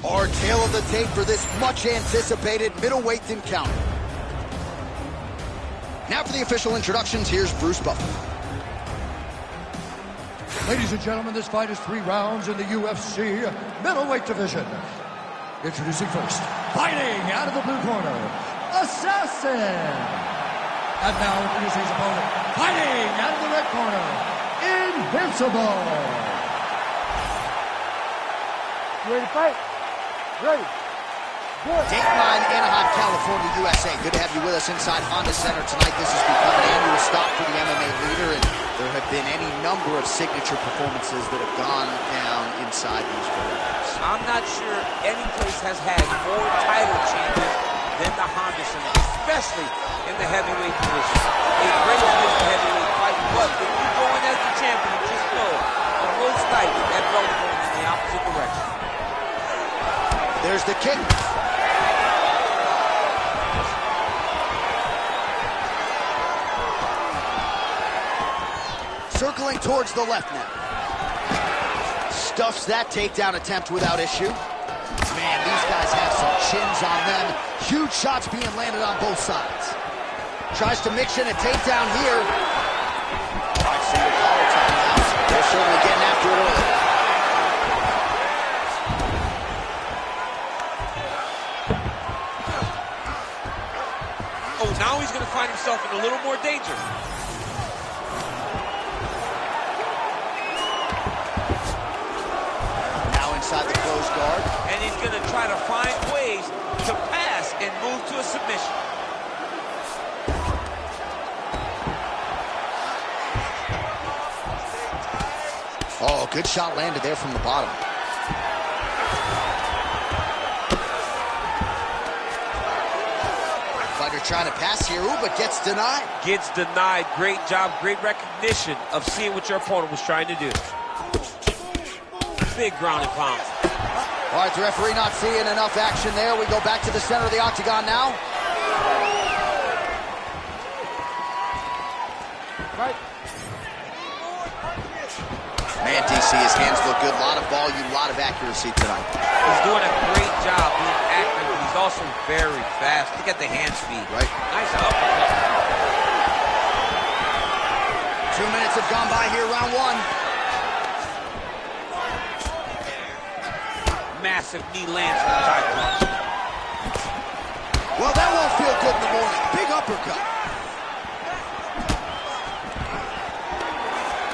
Our tale of the tape for this much-anticipated middleweight encounter. Now for the official introductions, here's Bruce Buffer. Ladies and gentlemen, this fight is 3 rounds in the UFC middleweight division. Introducing first, fighting out of the blue corner, Assassin. And now introducing his opponent, fighting out of the red corner, Invincible. You ready to fight? Ready. Good. Date 9, Anaheim, California, USA. Good to have you with us inside Honda Center tonight. This has become an annual stop for the MMA leader, and there have been any number of signature performances that have gone down inside these buildings. I'm not sure any place has had more title champions than the Honda Center, especially in the heavyweight division. A great division heavyweight fight, but if you go in as the champion, just know for most nights that belt is going in the opposite direction. There's the kick. Circling towards the left now. Stuffs that takedown attempt without issue. Man, these guys have some chins on them. Huge shots being landed on both sides. Tries to mix in a takedown here. All right, single collar tie now. They're certainly getting after it early. Oh, now he's going to find himself in a little more danger. Inside the closed guard. And he's going to try to find ways to pass and move to a submission. Oh, good shot landed there from the bottom. Fighter trying to pass here, ooh, but gets denied. Gets denied. Great job, great recognition of seeing what your opponent was trying to do. Big ground and pound. All right, the referee not seeing enough action there. We go back to the center of the octagon now. Right. Man, DC, his hands look good. A lot of volume, a lot of accuracy tonight. He's doing a great job being accurate, but he's also very fast. Look at the hand speed. Right. Nice uppercut. 2 minutes have gone by here, round 1. Massive knee lands from the side punch. Well, that won't feel good in the morning. Big uppercut.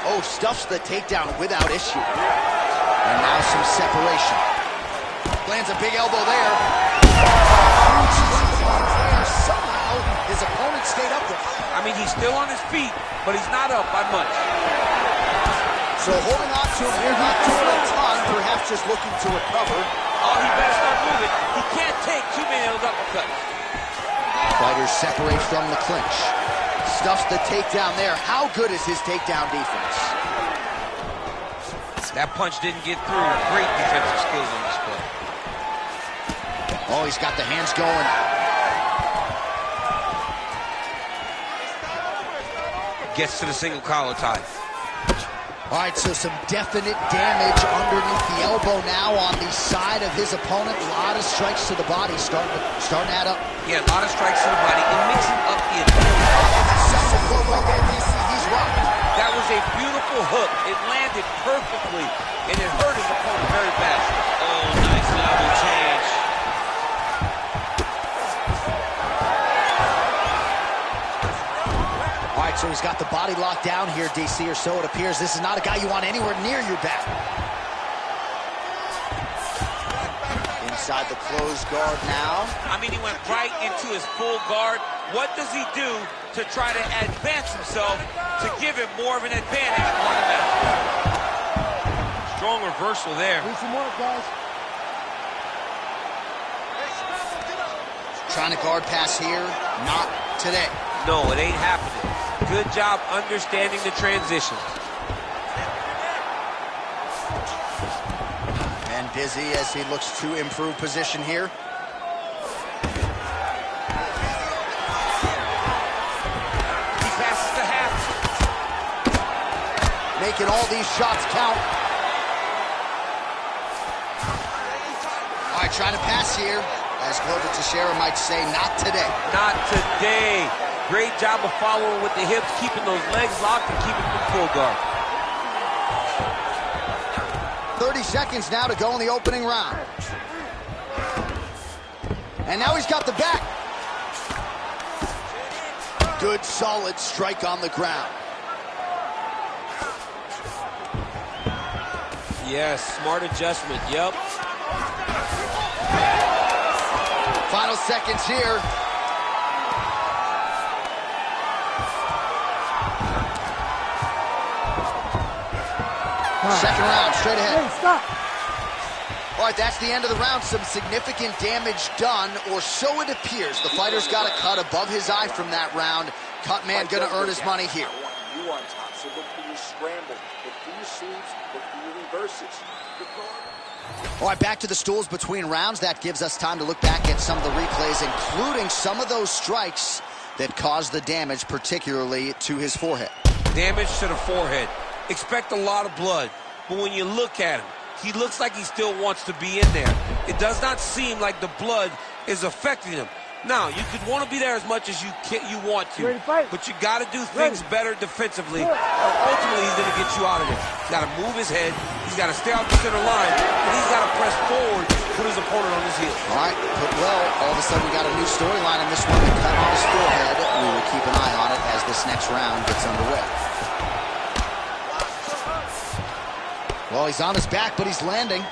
Oh, stuffs the takedown without issue. And now some separation. Lands a big elbow there. Somehow, his opponent stayed up there. I mean, he's still on his feet, but he's not up by much. So holding on to him here, not doing a ton, perhaps just looking to recover. Oh, he better start moving. He can't take too many of those uppercuts. Fighters separate from the clinch. Stuffs the takedown there. How good is his takedown defense? That punch didn't get through. Great defensive skills on display. Oh, he's got the hands going. Gets to the single collar tie. All right, so some definite damage underneath the elbow now on the side of his opponent. A lot of strikes to the body starting to add up. Yeah, a lot of strikes to the body and mixing up the ability. He's rocked. That was a beautiful hook. It landed perfectly, and it hurt his opponent very bad. Oh, nice level change. All right, so he's got the body locked down here, DC, or so it appears. This is not a guy you want anywhere near your back. Inside the closed guard now. I mean, he went right into his full guard. What does he do to try to advance himself to give him more of an advantage on the mat? Strong reversal there. Do some work, guys. Trying to guard pass here. Not today. No, it ain't happening. Good job understanding the transition. And busy as he looks to improve position here. He passes the half. Making all these shots count. All right, trying to pass here. As Glover Teixeira might say, not today. Not today. Great job of following with the hips, keeping those legs locked and keeping them full guard. 30 seconds now to go in the opening round. And now he's got the back. Good, solid strike on the ground. Yes, smart adjustment, yep. Final seconds here. Second round, straight ahead. Hey, stop. All right, that's the end of the round. Some significant damage done, or so it appears. The fighter's got a cut above his eye from that round. Cut man gonna earn his money here. You on top, so look for your scramble, look for your sweeps, look for your reverses. All right, back to the stools between rounds. That gives us time to look back at some of the replays, including some of those strikes that caused the damage, particularly to his forehead. Damage to the forehead. Expect a lot of blood, but when you look at him, he looks like he still wants to be in there. It does not seem like the blood is affecting him. Now, you could want to be there as much as you want to, but you got to do things better defensively. Ultimately, he's going to get you out of there. He's got to move his head. He's got to stay off the center line, and he's got to press forward, put his opponent on his heels. All right, put well. All of a sudden, we got a new storyline in this one. The cut on his forehead. We will keep an eye on it as this next round gets underway. Well, he's on his back, but he's landing.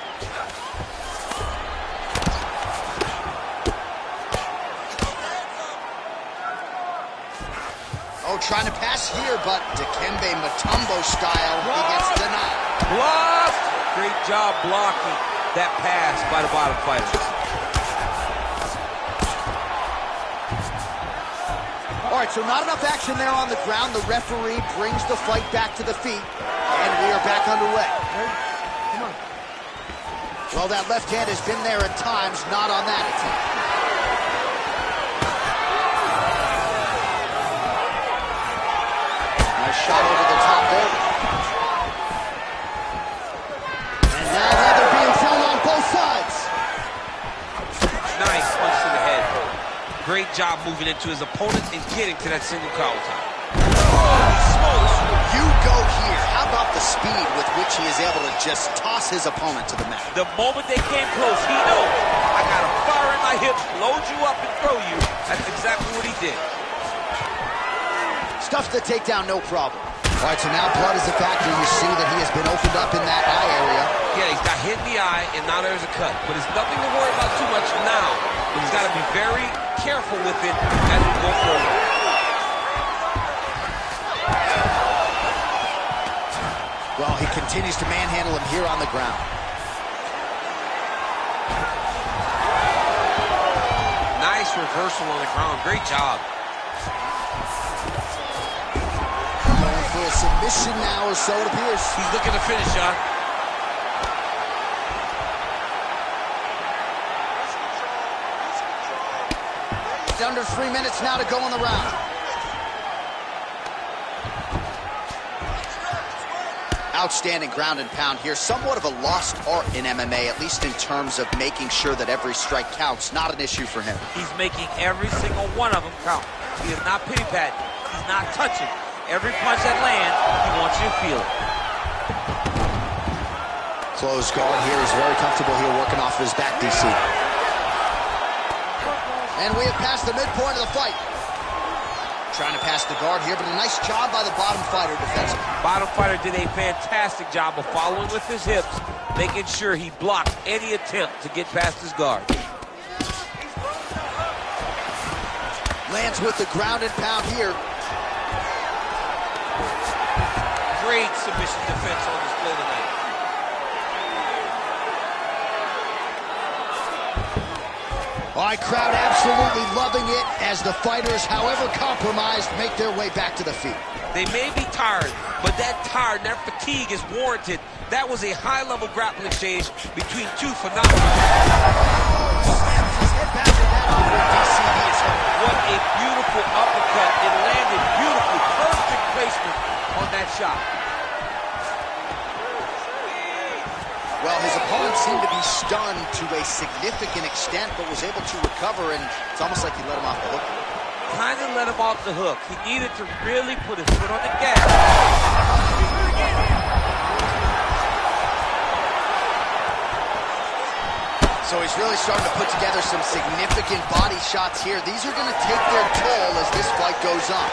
Oh, trying to pass here, but Dikembe Mutombo style, he gets denied. Blocked! Great job blocking that pass by the bottom fighter. All right, so not enough action there on the ground. The referee brings the fight back to the feet, and we are back underway. Come on. Well, that left hand has been there at times, not on that attempt. Nice shot over the top there. And now leather being thrown on both sides. Nice punch to the head. Great job moving into his opponent and getting to that single collar tie. Smokes. You go here. How about the speed with which he is able to just toss his opponent to the mat? The moment they came close, he knows, I got a fire in my hips, load you up and throw you. That's exactly what he did. Stuffs the takedown, no problem. All right, so now blood is a factor. You see that he has been opened up in that eye area. Yeah, he's got hit in the eye, and now there's a cut. But it's nothing to worry about too much now. But he's got to be very careful with it as we go forward. Well, he continues to manhandle him here on the ground. Nice reversal on the ground. Great job. Going for a submission now, or so it appears. He's looking to finish, John. It's under 3 minutes now to go in the round. Outstanding ground and pound here. Somewhat of a lost art in MMA, at least in terms of making sure that every strike counts. Not an issue for him. He's making every single one of them count. He is not pity-patting. He's not touching. Every punch that lands, he wants you to feel it. Closed guard here. He's very comfortable here working off of his back, DC. And we have passed the midpoint of the fight. Trying to pass the guard here, but a nice job by the bottom fighter defensively. Bottom fighter did a fantastic job of following with his hips, making sure he blocked any attempt to get past his guard. Lands with the ground and pound here. Great submission defense on display tonight. All right, crowd absolutely loving it as the fighters, however compromised, make their way back to the feet. They may be tired, but that tired, that fatigue is warranted. That was a high-level grappling exchange between two phenomenal. Slams his head back to that over DCB is hurt. What a beautiful uppercut. It landed beautifully. Perfect placement on that shot. Well, his opponent seemed to be stunned to a significant extent, but was able to recover, and it's almost like he let him off the hook. Kind of let him off the hook. He needed to really put his foot on the gas. So he's really starting to put together some significant body shots here. These are going to take their toll as this fight goes on.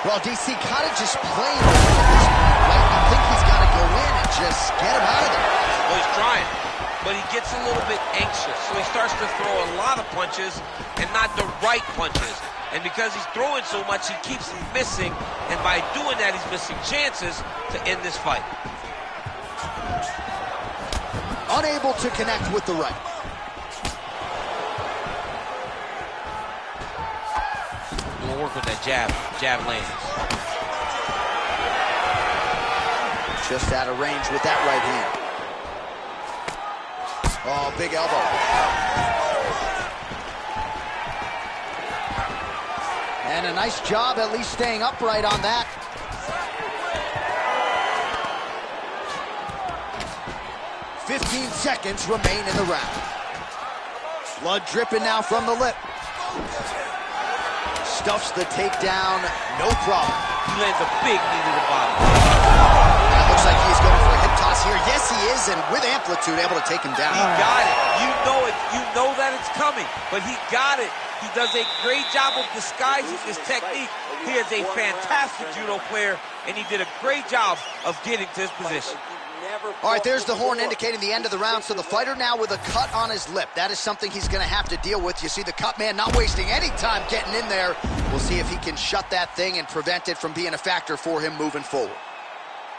Well, DC kind of just playing with him at this point, right? You think he's got to go in and just get him out of there. Well, he's trying, but he gets a little bit anxious. So he starts to throw a lot of punches and not the right punches. And because he's throwing so much, he keeps missing. And by doing that, he's missing chances to end this fight. Unable to connect with the right. We'll work with that jab. Jab lands. Just out of range with that right hand. Oh, big elbow. And a nice job at least staying upright on that. "15 seconds remain in the round. Blood dripping now from the lip. Stuffs the takedown, no problem. He lands a big knee to the body. That looks like he's going for a hip toss here. Yes, he is, and with amplitude, able to take him down. He got it. You know it. You know that it's coming, but he got it. He does a great job of disguising his technique. He is a fantastic judo player, and he did a great job of getting to his position. All right, there's the horn indicating the end of the round. So the fighter now with a cut on his lip. That is something he's going to have to deal with. You see the cut man not wasting any time getting in there. We'll see if he can shut that thing and prevent it from being a factor for him moving forward.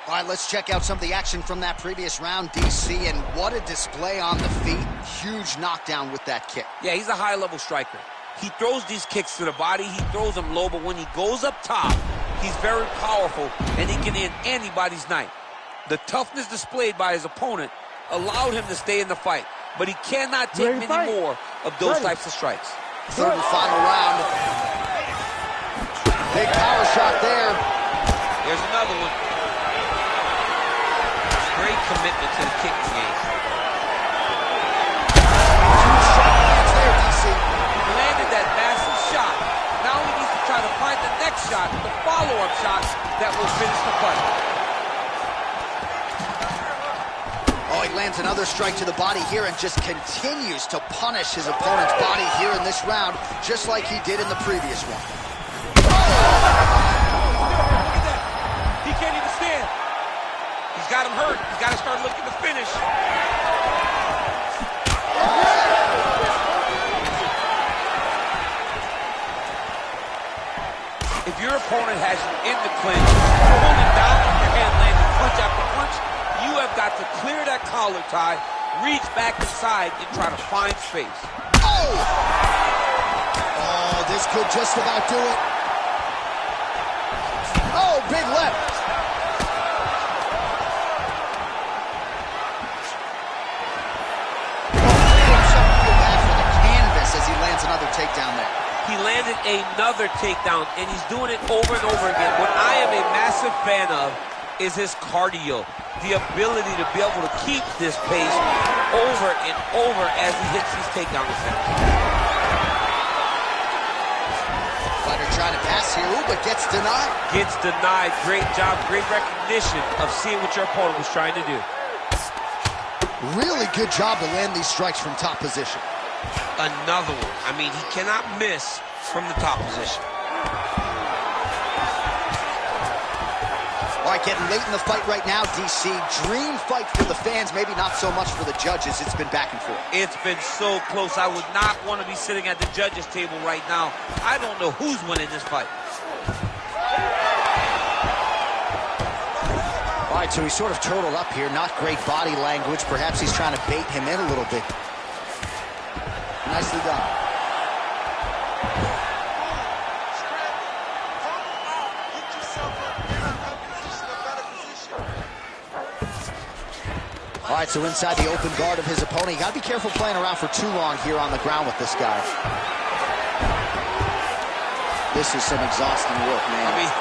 All right, let's check out some of the action from that previous round, DC, and what a display on the feet. Huge knockdown with that kick. Yeah, he's a high-level striker. He throws these kicks to the body. He throws them low, but when he goes up top, he's very powerful, and he can end anybody's night. The toughness displayed by his opponent allowed him to stay in the fight, but he cannot take many more of those types of strikes. Third and final round. Big power shot there. There's another one. Great commitment to the kicking game. There, DC. He landed that massive shot. Now he needs to try to find the next shot, the follow-up shot that will finish the fight. Oh, he lands another strike to the body here and just continues to punish his opponent's body here in this round, just like he did in the previous one. Look at that. He can't even stand. He's got him hurt. He's got to start looking to finish. If your opponent has you in the clinch, holding down with your hand, landing punch after punch, you have got to clear that collar tie, reach back inside, and try to find space. Oh! Oh, this could just about do it. Oh, big left. As he lands another takedown there. He landed another takedown, and he's doing it over and over again. What I am a massive fan of is his cardio, the ability to be able to keep this pace over and over as he hits these takedown attempts. Fighter trying to pass here, ooh, but gets denied. Gets denied. Great job, great recognition of seeing what your opponent was trying to do. Really good job to land these strikes from top position. Another one. I mean, he cannot miss from the top position. All right, getting late in the fight right now, DC. Dream fight for the fans, maybe not so much for the judges. It's been back and forth. It's been so close. I would not want to be sitting at the judges' table right now. I don't know who's winning this fight. All right, so he's sort of turtled up here. Not great body language. Perhaps he's trying to bait him in a little bit. Nicely done. All right, so inside the open guard of his opponent. You got to be careful playing around for too long here on the ground with this guy. This is some exhausting work, man. I mean,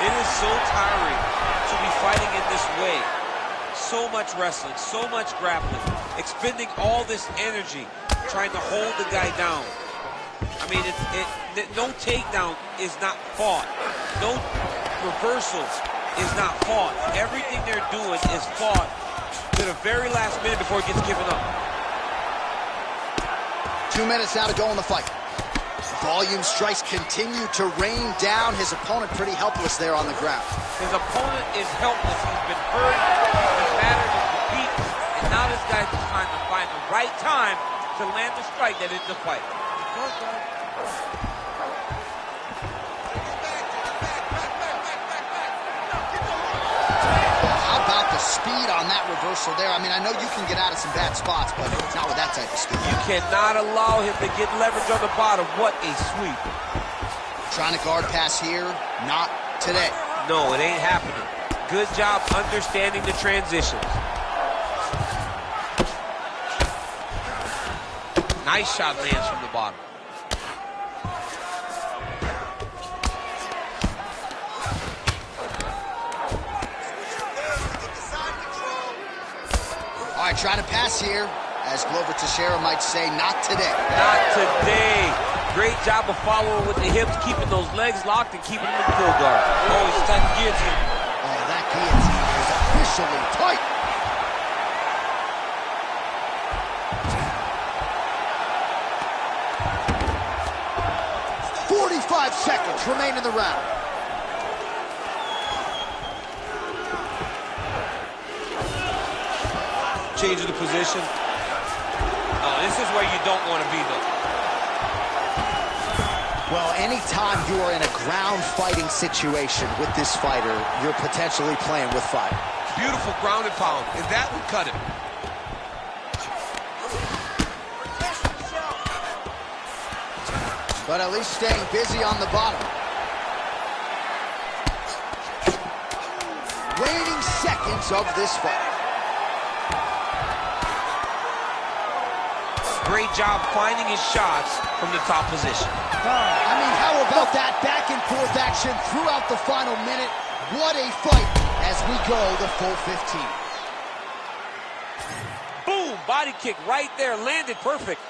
it is so tiring to be fighting in this way. so much wrestling, so much grappling, expending all this energy, trying to hold the guy down. I mean, no takedown is not fought. No reversals is not fought. Everything they're doing is fought to the very last minute before it gets given up. 2 minutes now to go in the fight. Volume strikes continue to rain down. His opponent pretty helpless there on the ground. His opponent is helpless. He's been hurt, he's been battered, he's been beaten, and now this guy's just trying to find the right time to land the strike that ends the fight. How about the speed on that reversal there? I mean, I know you can get out of some bad spots, but not with that type of speed. You cannot allow him to get leverage on the bottom. What a sweep. Trying to guard pass here, not today. No, it ain't happening. Good job understanding the transitions. Nice shot lands from the bottom. All right, trying to pass here. As Glover Teixeira might say, not today. Not today. Great job of following with the hips, keeping those legs locked and keeping them in full guard. Oh, he's tight guillotine. Oh, that guillotine is officially tight. "45 seconds remain in the round." Changing the position. Oh, this is where you don't want to be, though. Well, anytime you are in a ground fighting situation with this fighter, you're potentially playing with fire. Beautiful ground and pound, and that would cut him. But at least staying busy on the bottom. Waning seconds of this fight. Great job finding his shots from the top position. I mean, how about that back and forth action throughout the final minute? What a fight as we go the full 15. Boom! Body kick right there, landed perfect.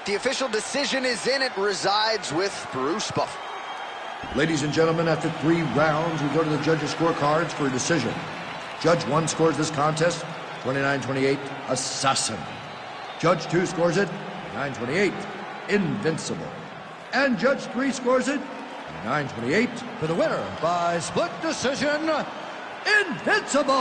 The official decision is in. It resides with Bruce Buffer. Ladies and gentlemen, after 3 rounds, we go to the judges' scorecards for a decision. Judge 1 scores this contest 29-28, Assassin. Judge 2 scores it 29-28, Invincible. And Judge 3 scores it 29-28 for the winner by split decision, Invincible.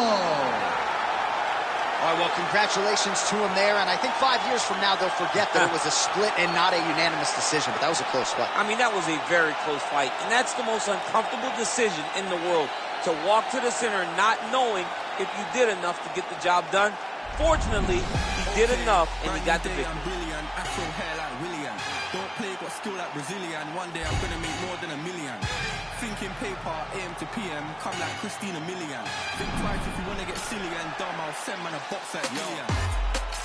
All right, well, congratulations to him there, and I think 5 years from now they'll forget that it was a split and not a unanimous decision, but that was a close fight. I mean, that was a very close fight, and that's the most uncomfortable decision in the world, to walk to the center not knowing if you did enough to get the job done. Fortunately, he did enough, and he got the victory. I'm brilliant, afro hair like William. Don't play, got skill like Brazilian. One day I'm gonna make more than $1 million. Thinking paper, AM to PM, come like Christina Milian. Think twice if you wanna get silly and dumb, I'll send man a box like Gillian.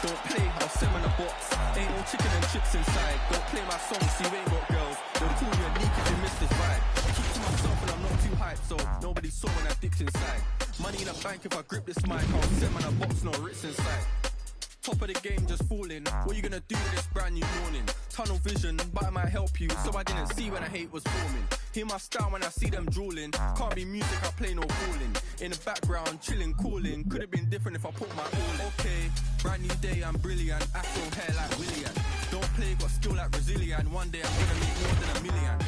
Don't play, I'll send man a box. Ain't no chicken and chips inside. Don't play my song, see you ain't got girls. They'll call you a neek if you miss this vibe. I keep to myself and I'm not too hyped, so nobody saw when I dipped inside. Money in a bank, if I grip this mic, I'll send man a box, no Ritz inside. Top of the game, just falling. What you gonna do this brand new morning? Tunnel vision, but it might help you. So I didn't see when the hate was forming. Hear my style when I see them drooling. Can't be music, I play no calling. In the background, chilling, calling. Could have been different if I put my all in. Okay, brand new day, I'm brilliant. Afro hair like William. Don't play, got skill like Brazilian. One day I'm gonna make more than $1 million.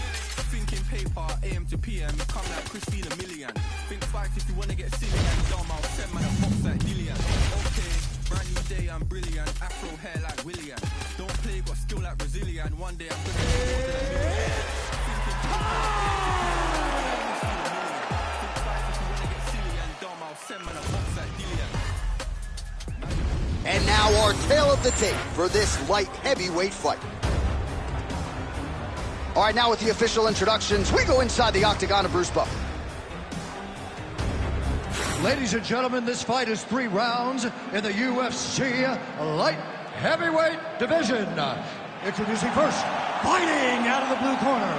Thinking paper, AM to PM, come like Christina Milian. Think twice if you wanna get silly and dumb, I'll send man a box like Gillian. Okay, brand new day, I'm brilliant. Afro hair like William. Don't play, got skill like Brazilian. One day I'm gonna make more than $1 million. Thinking paper, think twice if you wanna get silly and dumb, I'll send man a box like Gillian. And now our tale of the tape for this light heavyweight fight. All right, now with the official introductions, we go inside the octagon of Bruce Buffer. Ladies and gentlemen, this fight is 3 rounds in the UFC light heavyweight division. Introducing first, fighting out of the blue corner,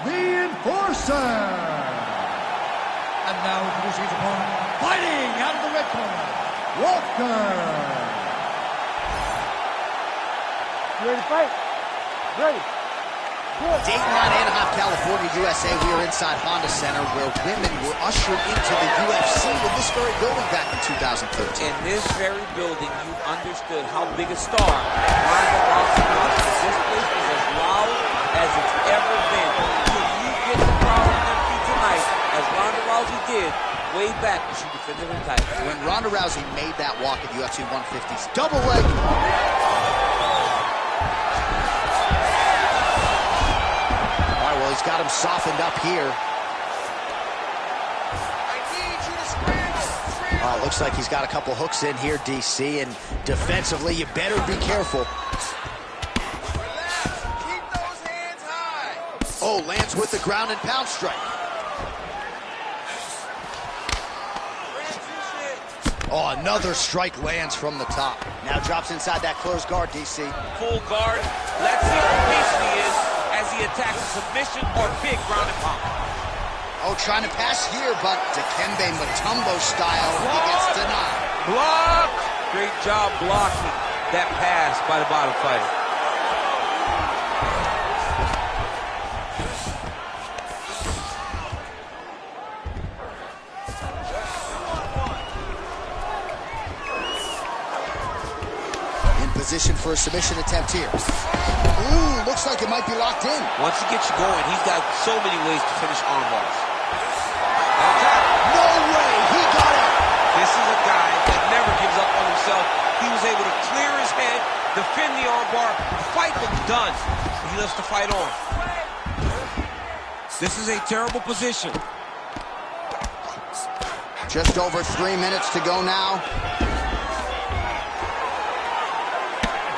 the Enforcer. And now introducing his opponent, fighting out of the red corner, Walker. You ready to fight? Ready. Good. Dayton, Anaheim, California, USA. We are inside Honda Center, where women were ushered into the UFC in this very building back in 2013. In this very building, you understood how big a star Ronda Rousey was. This place is as loud as it's ever been. Can you get the crowd on their feet tonight, as Ronda Rousey did way back when she defended her title? When Ronda Rousey made that walk at UFC 150's double leg. He's got him softened up here. I need you to scramble. Looks like he's got a couple hooks in here, DC, and defensively, you better be careful. Relax. Keep those hands high. Oh, lands with the ground and pound strike. Oh, another strike lands from the top. Now drops inside that closed guard, DC. Full guard. Let's see how patient he is as he attacks a submission or big ground and pound. Oh, trying to pass here, but Dikembe Mutombo style, he gets denied. Block! Great job blocking that pass by the bottom fighter. Position for a submission attempt here. Ooh, looks like it might be locked in. Once he gets you going, he's got so many ways to finish arm bars. No way, he got it. This is a guy that never gives up on himself. He was able to clear his head, defend the arm bar, fight was done. He lets the fight on. This is a terrible position. Just over 3 minutes to go now.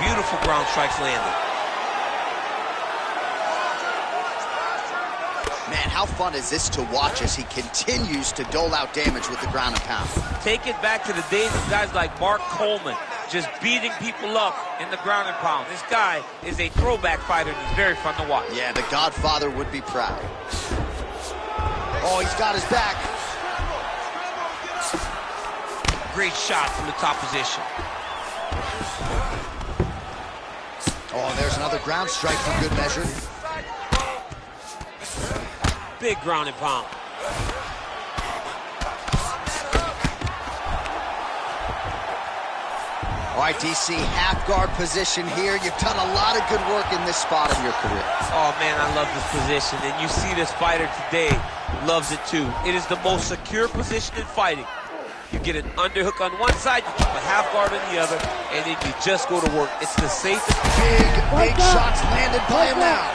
Beautiful ground strikes landed. Man, how fun is this to watch as he continues to dole out damage with the ground and pound? Take it back to the days of guys like Mark Coleman, just beating people up in the ground and pound. This guy is a throwback fighter, and he's very fun to watch. Yeah, the Godfather would be proud. Oh, he's got his back. Great shot from the top position. Oh, there's another ground strike for good measure. Big ground and pound. All right, DC, half guard position here. You've done a lot of good work in this spot in your career. Oh, man, I love this position. And you see this fighter today loves it, too. It is the most secure position in fighting. You get an underhook on one side, you keep a half guard on the other, and then you just go to work. It's the safest. Big shots landed by him now.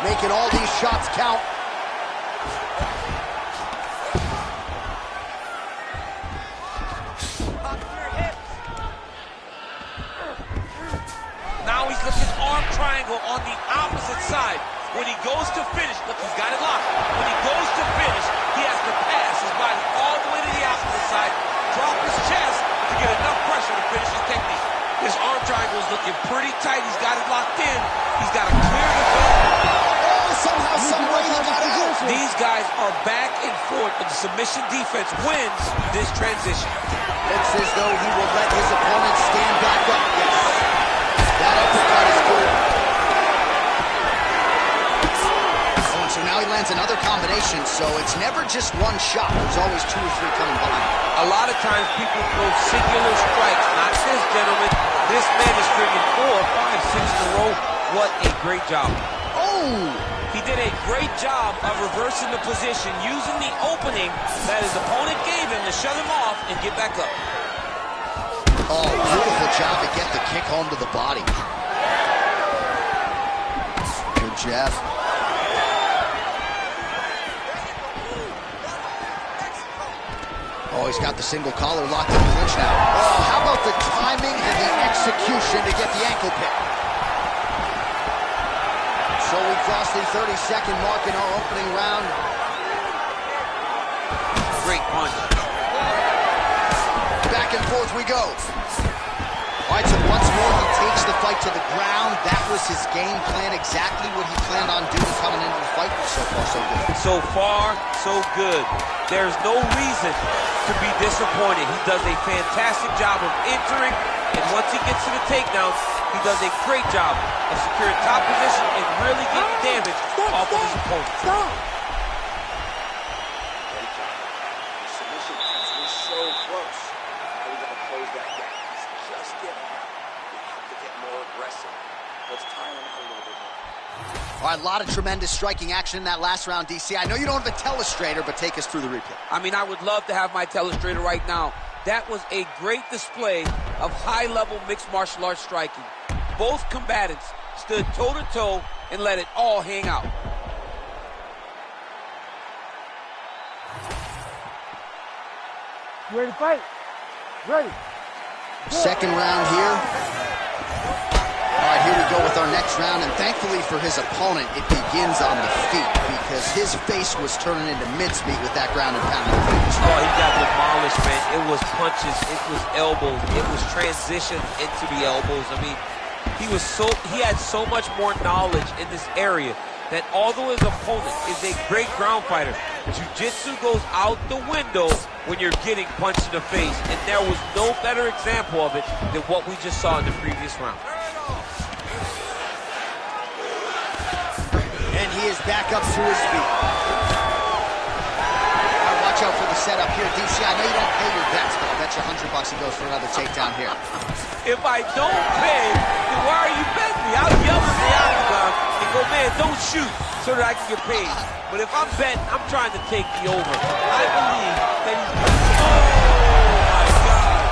Making all these shots count. Now he's looking arm triangle on the opposite side. When he goes to finish, look, he's got it locked. When he goes to finish, he has to pass his body all the way to the opposite side, drop his chest to get enough pressure to finish his technique. His arm triangle is looking pretty tight. He's got it locked in. He's got to clear the zone. Oh, somehow, some way he got out. These guys are back and forth, but the submission defense wins this transition. Looks as though he will let his opponent stand back up. Yes. That uppercut is good. So now he lands another combination, so it's never just one shot. There's always 2 or 3 coming behind. A lot of times people throw singular strikes. Not this gentleman. This man is stringing 4, 5, 6 in a row. What a great job. Oh! He did a great job of reversing the position, using the opening that his opponent gave him to shut him off and get back up. Oh, beautiful job to get the kick home to the body. Good jab. Oh, he's got the single collar locked in the clinch now. Oh, how about the timing and the execution to get the ankle pick? So we crossed the 30-second mark in our opening round. great punch. Back and forth we go. All right, so once more he takes the fight to the ground. That was his game plan, exactly what he planned on doing coming into the fight. So far, so good. So far, so good. There's no reason to be disappointed. He does a fantastic job of entering, and once he gets to the takedowns, he does a great job of securing top position and really getting damage off of his opponent. Stop! Great job. The submission pass was so close. Now we got to close that gap. He's just getting there. We have to get more aggressive. Let's tire him out a little bit more. All right, a lot of tremendous striking action in that last round, DC. I know you don't have a telestrator, but take us through the replay. I mean, I would love to have my telestrator right now. That was a great display of high-level mixed martial arts striking. Both combatants stood toe-to-toe and let it all hang out. You ready to fight? Ready. Second round here. All right, here we go with our next round, and thankfully for his opponent, it begins on the feet because his face was turning into mincemeat with that ground and pound. Oh, he got demolished, man. It was punches, it was elbows, it was transition into the elbows. I mean, he had so much more knowledge in this area that although his opponent is a great ground fighter, jiu-jitsu goes out the window when you're getting punched in the face, and there was no better example of it than what we just saw in the previous round. And he is back up to his feet. All right, watch out for the setup here, DC. I know you don't pay your bets, but I'll bet you $100 he goes for another takedown here. If I don't pay, then why are you betting me? I'll yell at the octagon and go, man, don't shoot so that I can get paid. But if I'm betting, I'm trying to take the over. I believe that he's... Oh, my God.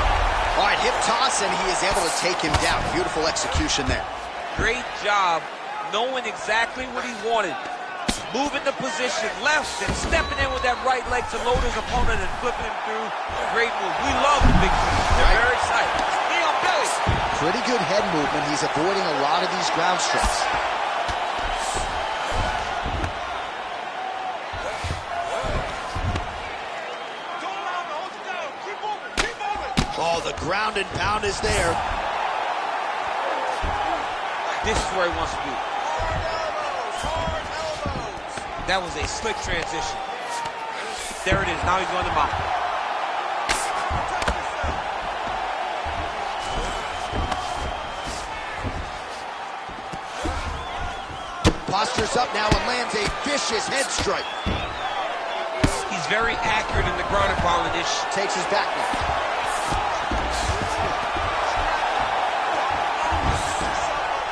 All right, hip toss, and he is able to take him down. Beautiful execution there. Great job knowing exactly what he wanted. Moving the position left and stepping in with that right leg to load his opponent and flipping him through. Great move. We love the big moves. They're very excited. Knee on belly. Pretty good head movement. He's avoiding a lot of these ground strikes. Oh, the ground and pound is there. This is where he wants to be. That was a slick transition. There it is. Now he's going to mount. Postures up now and lands a vicious head strike. He's very accurate in the ground and pound and Takes his back now.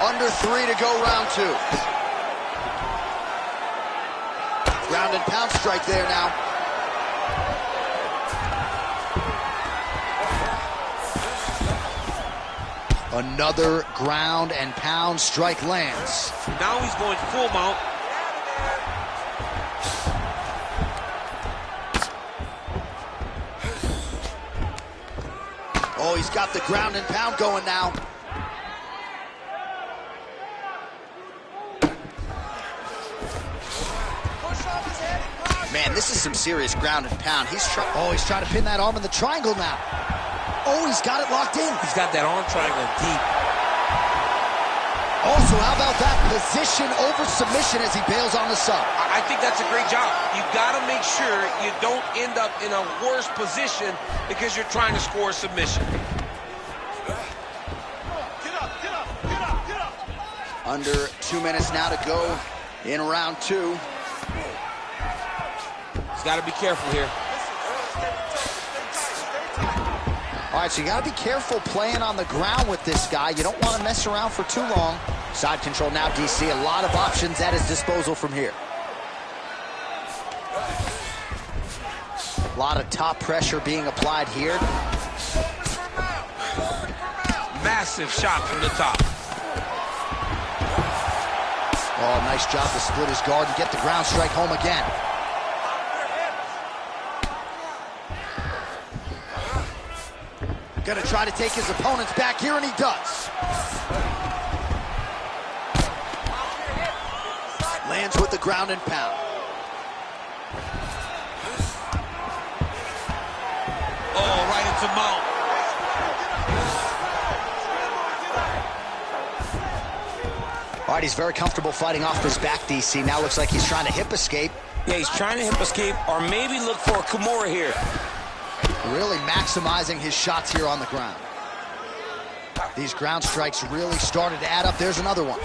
Under 3 to go, round 2. Ground and pound strike there now. Another ground and pound strike lands. Now he's going full mount. Oh, he's got the ground and pound going now. Man, this is some serious ground and pound. He's trying to pin that arm in the triangle now. Oh, he's got it locked in. He's got that arm triangle deep. Also, how about that position over submission as he bails on the sub? I think that's a great job. You got to make sure you don't end up in a worse position because you're trying to score a submission. Under 2 minutes now to go in round 2. He's got to be careful here. All right, so you got to be careful playing on the ground with this guy. You don't want to mess around for too long. Side control now, DC. A lot of options at his disposal from here. A lot of top pressure being applied here. Massive shot from the top. Oh, nice job to split his guard and get the ground strike home again. Gonna try to take his opponents back here, and he does. Lands with the ground and pound. him out. All right, he's very comfortable fighting off his back, DC. Now looks like he's trying to hip escape. Yeah, he's trying to hip escape or maybe look for a Kimura here. Really maximizing his shots here on the ground. These ground strikes really started to add up. There's another one.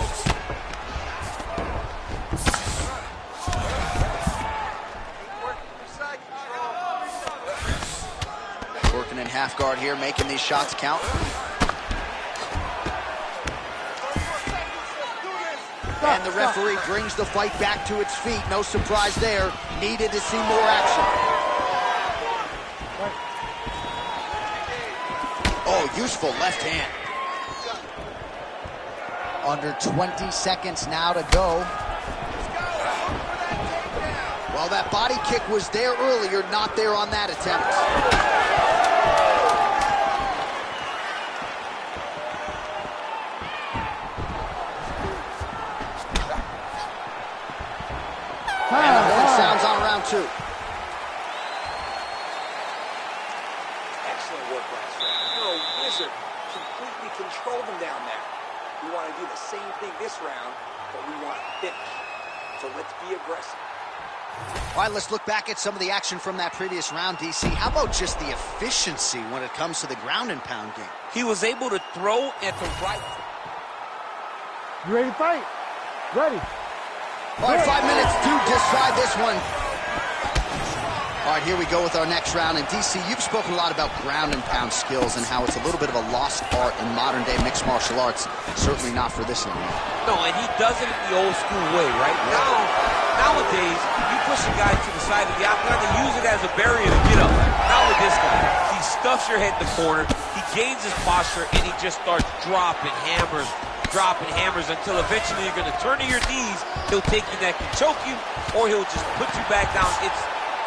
Working in half guard here, making these shots count. And the referee brings the fight back to its feet. No surprise there. Needed to see more action. Oh, useful left hand. Under 20 seconds now to go. Well, that body kick was there earlier, not there on that attempt. And the horn sounds on round 2. Excellent work last round. You're a wizard. Completely control them down there. We want to do the same thing this round, but we want to finish. So let's be aggressive. All right, let's look back at some of the action from that previous round, DC. How about just the efficiency when it comes to the ground and pound game? He was able to throw at the right. You ready to fight? Ready. All right, 5 minutes to decide this one. All right, here we go with our next round. And DC, you've spoken a lot about ground and pound skills and how it's a little bit of a lost art in modern day mixed martial arts. Certainly not for this one. No, and he does it in the old school way, right? Nowadays, you push a guy to the side of the octagon and use it as a barrier to get up. Not with this guy. He stuffs your head in the corner, he gains his posture, and he just starts dropping hammers until eventually you're going to turn to your knees. He'll take your neck and choke you, or he'll just put you back down.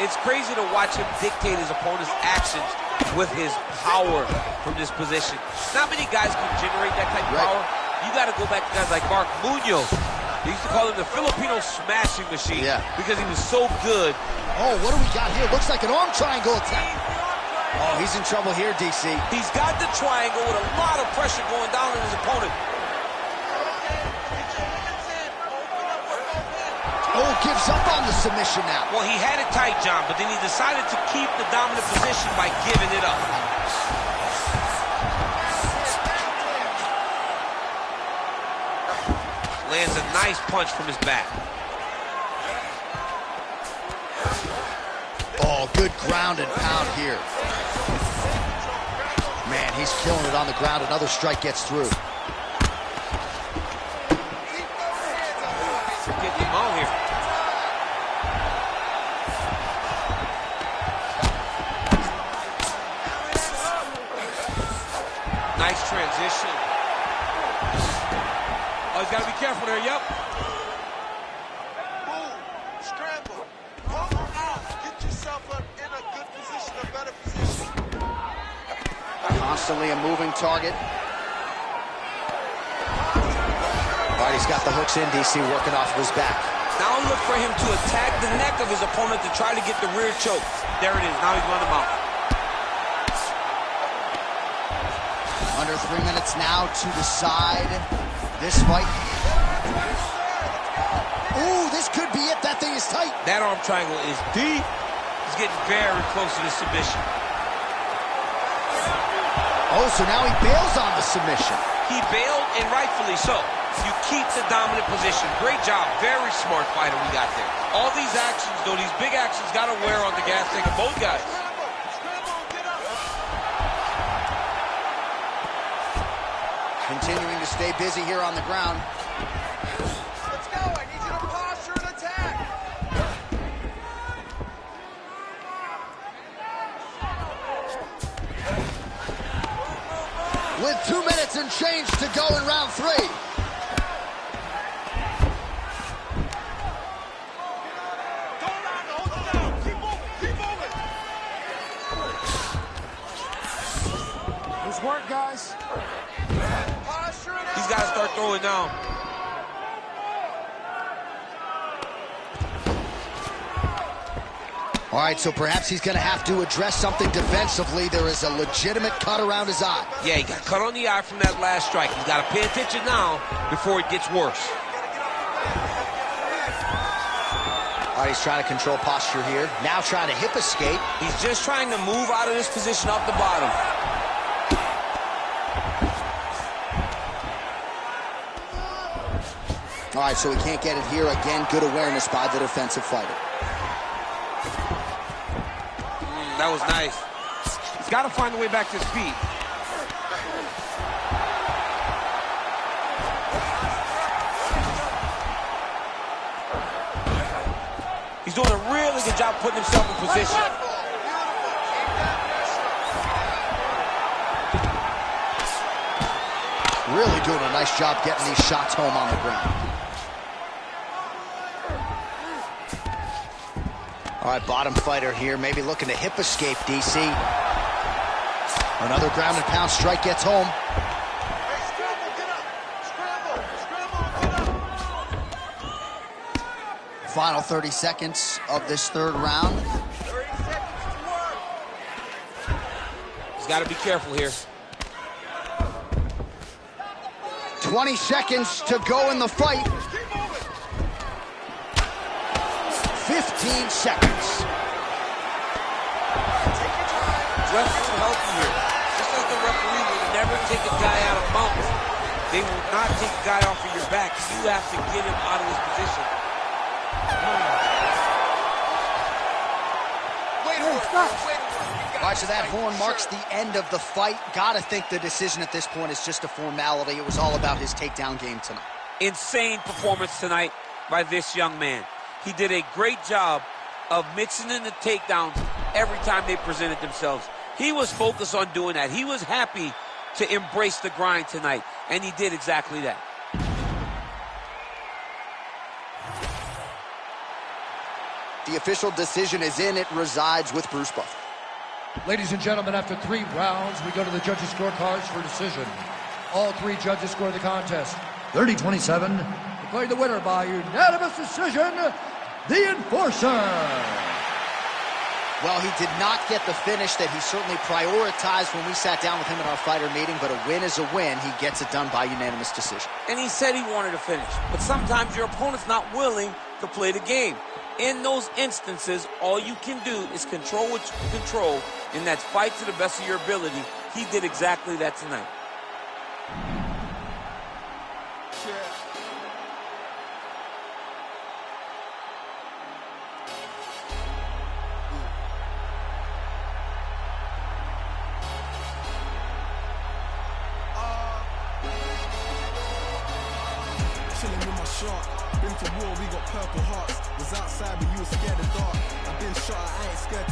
It's crazy to watch him dictate his opponent's actions with his power from this position. Not many guys can generate that type of power. You got to go back to guys like Mark Munoz. They used to call him the Filipino smashing machine because he was so good. Oh, what do we got here? Looks like an arm triangle attack. Oh, he's in trouble here, DC. He's got the triangle with a lot of pressure going down on his opponent. Oh, gives up on the submission now. Well, he had it tight, John, but then he decided to keep the dominant position by giving it up. Lands a nice punch from his back. Oh, good ground and pound here. Man, he's killing it on the ground. Another strike gets through. Get him out here. Nice transition. Oh, he's got to be careful there, yep. Move, scramble, pull out, get yourself up in a good position, a better position. Constantly a moving target. All right, he's got the hooks in, DC, working off of his back. Now look for him to attack the neck of his opponent to try to get the rear choke. There it is. Now he's run him out. Under 3 minutes now to decide this fight. Ooh, this could be it. That thing is tight. That arm triangle is deep. He's getting very close to the submission. Oh, so now he bails on the submission. He bailed, and rightfully so. You keep the dominant position. Great job. Very smart fighter we got there. All these actions, though, these big actions got to wear on the gas tank of both guys. Continuing to stay busy here on the ground. Let's go, I need you to posture and attack. With 2 minutes and change to go in round 3. Nice work, guys. He's got to start throwing down. All right, so perhaps he's going to have to address something defensively. There is a legitimate cut around his eye. Yeah, he got cut on the eye from that last strike. He's got to pay attention now before it gets worse. All right, he's trying to control posture here. Now trying to hip escape. He's just trying to move out of this position off the bottom. All right, so he can't get it here. Again, good awareness by the defensive fighter. That was nice. He's got to find a way back to his feet. He's doing a really good job putting himself in position. Really doing a nice job getting these shots home on the ground. All right, bottom fighter here, maybe looking to hip escape, DC. Another ground and pound strike gets home. Hey, scramble, get up. Scramble, get up. Final 30 seconds of this third round. 30 seconds to work. He's got to be careful here. 20 seconds to go in the fight. 15 seconds. Refs will help you here. Just as the referee will never take a guy out of bounds, they will not take a guy off of your back. You have to get him out of his position. All right, so that horn marks the end of the fight. Gotta think the decision at this point is just a formality. It was all about his takedown game tonight. Insane performance tonight by this young man. He did a great job of mixing in the takedowns every time they presented themselves. He was focused on doing that. He was happy to embrace the grind tonight, and he did exactly that. The official decision is in. It resides with Bruce Buffer. Ladies and gentlemen, after 3 rounds, we go to the judges' scorecards for decision. All 3 judges score the contest 30-27, declaring the winner by unanimous decision, the Enforcer. Well, he did not get the finish that he certainly prioritized when we sat down with him at our fighter meeting, but a win is a win. He gets it done by unanimous decision. And he said he wanted to finish, but sometimes your opponent's not willing to play the game. In those instances, all you can do is control what you can control, and that's fight to the best of your ability. He did exactly that tonight. Chilling with my shark. Been to war, we got purple hearts. Was outside, but you were scared of dark. I've been shot, I ain't scared